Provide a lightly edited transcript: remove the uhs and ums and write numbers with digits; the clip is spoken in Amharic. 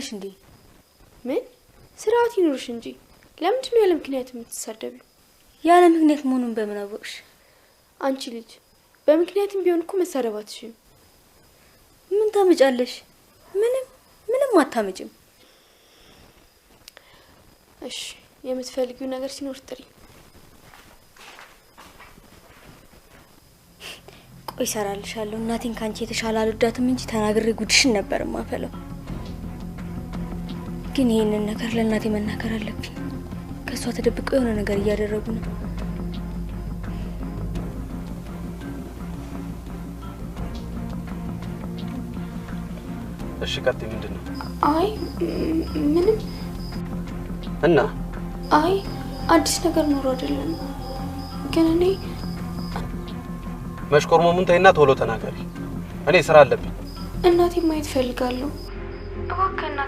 ታማለሽ እንዴ? ምን ስርዓት ይኖርሽ እንጂ ለምንድን ነው ያለ ምክንያት የምትሳደቢው? ያለ ምክንያት መሆኑን በምን አወቅሽ? አንቺ ልጅ በምክንያትም ቢሆን እኮ መሳደብ አትችይም። ምን ታመጫለሽ? ምንም አታመጭም። እሺ የምትፈልጊው ነገር ሲኖር ጥሪ። ቆይ ሰራልሻለሁ። እናቴን ካንቺ የተሻለ አልወዳትም እንጂ ተናግሬ ጉድሽን ነበር ማፈለው። ግን ይሄንን ነገር ለእናቴ መናገር አለብኝ። ከሷ ተደብቀው የሆነ ነገር እያደረጉ ነው። እሺ ቀጥይ። ምንድነው? አይ ምንም። እና አይ አዲስ ነገር ኖሮ አይደለም። ግን እኔ መሽኮርሞሙን ተይና ቶሎ ተናገሪ። እኔ ስራ አለብኝ። እናቴ ማየት ፈልጋለሁ። እባክህ እናቴ